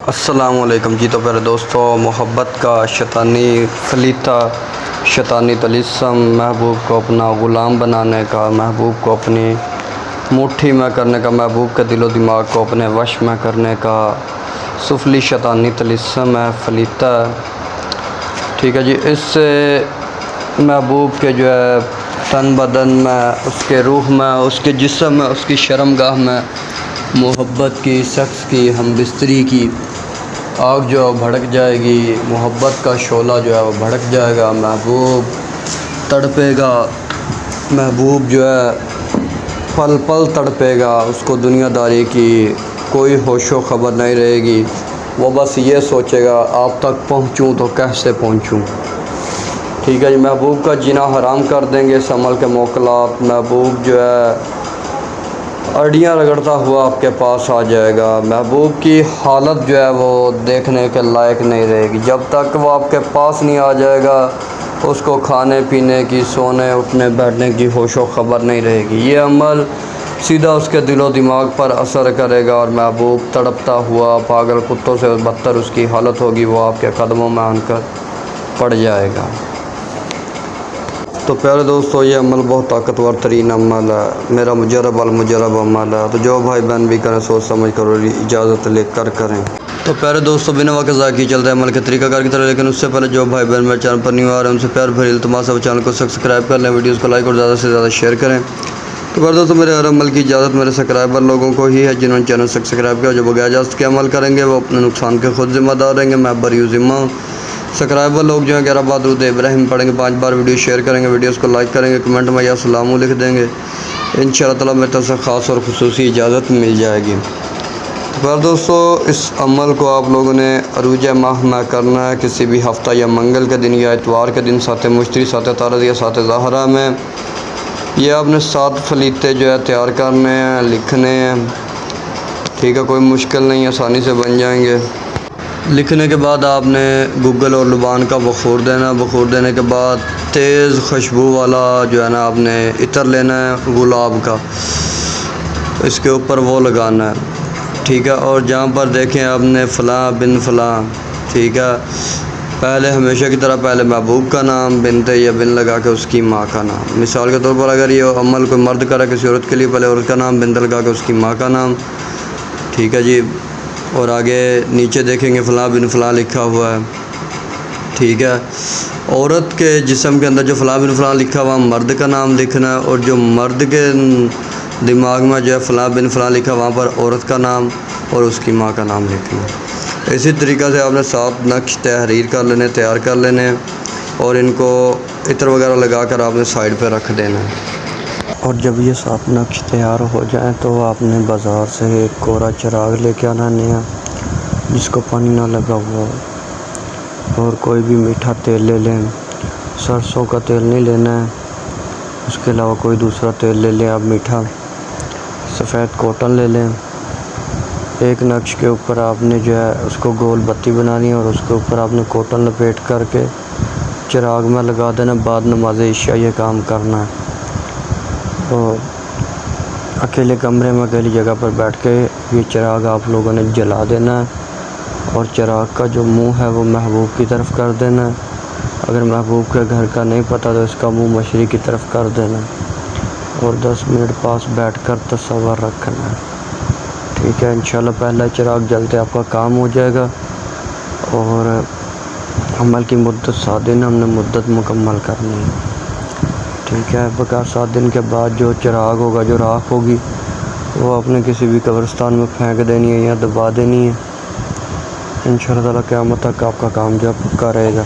السلام علیکم جی۔ تو پیارے دوستو، محبت کا شیطانی فلیتا، شیطانی طلسم، محبوب کو اپنا غلام بنانے کا، محبوب کو اپنی مٹھی میں کرنے کا، محبوب کے دل و دماغ کو اپنے وش میں کرنے کا سفلی شیطانی طلسم ہے، فلیتا ہے، ٹھیک ہے جی۔ اس سے محبوب کے جو ہے تن بدن میں، اس کے روح میں، اس کے جسم میں، اس کی شرمگاہ میں محبت کی، سیکس کی، ہم بستری کی آگ جو ہے بھڑک جائے گی، محبت کا شعلہ جو ہے وہ بھڑک جائے گا، محبوب تڑپے گا، محبوب جو ہے پل پل تڑپے گا، اس کو دنیا داری کی کوئی ہوش و خبر نہیں رہے گی، وہ بس یہ سوچے گا آپ تک پہنچوں تو کیسے پہنچوں، ٹھیک ہے جی۔ محبوب کا جینا حرام کر دیں گے اس عمل کے موکلات، محبوب جو ہے اڑیاں رگڑتا ہوا آپ کے پاس آ جائے گا، محبوب کی حالت جو ہے وہ دیکھنے کے لائق نہیں رہے گی، جب تک وہ آپ کے پاس نہیں آ جائے گا اس کو کھانے پینے کی، سونے اٹھنے بیٹھنے کی ہوش و خبر نہیں رہے گی، یہ عمل سیدھا اس کے دل و دماغ پر اثر کرے گا اور محبوب تڑپتا ہوا پاگل کتوں سے بدتر اس کی حالت ہوگی، وہ آپ کے قدموں میں آن کر پڑ جائے گا۔ تو پیارے دوستو، یہ عمل بہت طاقتور ترین عمل ہے، میرا مجرب المجرب عمل ہے، تو جو بھائی بہن بھی کریں سوچ سمجھ کر اور اجازت لے کر کریں۔ تو پیارے دوستو، بنا وقت ضائع کیے چلتے ہیں عمل کے طریقہ کار کی طرح، لیکن اس سے پہلے جو بھائی بہن میرے چینل پر نیو آ رہے ہیں ان سے پیار بھری التماس ہے وہ چینل کو سبسکرائب کر لیں، ویڈیوز کو لائک اور زیادہ سے زیادہ شیئر کریں۔ تو پیارے دوستو، میرے ہر عمل کی اجازت میرے سبسکرائبر لوگوں کو ہی ہے، جنہوں نے چینل سبسکرائب کیا، جو بغیر اجازت کے عمل کریں گے وہ اپنے نقصان کے خود ذمہ دار رہیں گے، میں بریء ذمہ ہوں۔ سبسکرائبر لوگ جو ہیں 11 بار درود ابراہیم پڑھیں گے، 5 بار ویڈیو شیئر کریں گے، ویڈیوز کو لائک کریں گے، کمنٹ میں یا سلام لکھ دیں گے، انشاءاللہ تعالیٰ میری طرف سے خاص اور خصوصی اجازت مل جائے گی۔ پر دوستو، اس عمل کو آپ لوگوں نے عروج ماہ میں کرنا ہے، کسی بھی ہفتہ یا منگل کے دن یا اتوار کے دن، ساتھ مشتری، ساتھ طارد یا ساتھ ظاہرہ میں، یہ آپ نے 7 فلیتے جو ہے تیار کرنے ہیں، لکھنے ہیں، ٹھیک ہے، کوئی مشکل نہیں، آسانی سے بن جائیں گے۔ لکھنے کے بعد آپ نے گگل اور لبان کا بخور دینا، بخور دینے کے بعد تیز خوشبو والا جو ہے نا آپ نے عطر لینا ہے گلاب کا، اس کے اوپر وہ لگانا ہے، ٹھیک ہے، اور جہاں پر دیکھیں آپ نے فلاں بن فلاں، ٹھیک ہے، پہلے ہمیشہ کی طرح پہلے محبوب کا نام، بنتے یا بن لگا کے اس کی ماں کا نام، مثال کے طور پر اگر یہ عمل کوئی مرد کرے کسی عورت کے لیے، پہلے عورت کا نام، بنت لگا کے اس کی ماں کا نام، ٹھیک ہے جی، اور آگے نیچے دیکھیں گے فلاں بن فلاں لکھا ہوا ہے، ٹھیک ہے، عورت کے جسم کے اندر جو فلاں بن فلاں لکھا ہوا مرد کا نام لکھنا ہے، اور جو مرد کے دماغ میں جو ہے فلاں بن فلاں لکھا وہاں پر عورت کا نام اور اس کی ماں کا نام لکھنا ہے۔ اسی طریقہ سے آپ نے 7 نقش تحریر کر لینے، تیار کر لینے، اور ان کو عطر وغیرہ لگا کر آپ نے سائڈ پہ رکھ دینا ہے۔ اور جب یہ 7 نقش تیار ہو جائیں تو آپ نے بازار سے ایک کوڑا چراغ لے کے آنا ہے جس کو پانی نہ لگا ہوا ہو، اور کوئی بھی میٹھا تیل لے لیں، سرسوں کا تیل نہیں لینا ہے، اس کے علاوہ کوئی دوسرا تیل لے لیں آپ میٹھا، سفید کاٹن لے لیں، ایک نقش کے اوپر آپ نے جو ہے اس کو گول بتی بنانی ہے اور اس کے اوپر آپ نے کاٹن لپیٹ کر کے چراغ میں لگا دینا، بعد نماز عشاء یہ کام کرنا ہے، اور اکیلے کمرے میں اکیلی جگہ پر بیٹھ کے یہ چراغ آپ لوگوں نے جلا دینا ہے، اور چراغ کا جو منہ ہے وہ محبوب کی طرف کر دینا ہے، اگر محبوب کے گھر کا نہیں پتہ تو اس کا منہ مشرق کی طرف کر دینا ہے، اور 10 منٹ پاس بیٹھ کر تصور رکھنا ہے، ٹھیک ہے، انشاءاللہ پہلا چراغ جلتے آپ کا کام ہو جائے گا، اور عمل کی مدت 7 دن ہم نے مدت مکمل کرنی ہے، ٹھیک ہے، بقا 7 دن کے بعد جو چراغ ہوگا، جو راکھ ہوگی، وہ آپ نے کسی بھی قبرستان میں پھینک دینی ہے یا دبا دینی ہے، انشاءاللہ تعالیٰ قیامت تک آپ کا کام جو پکا رہے گا۔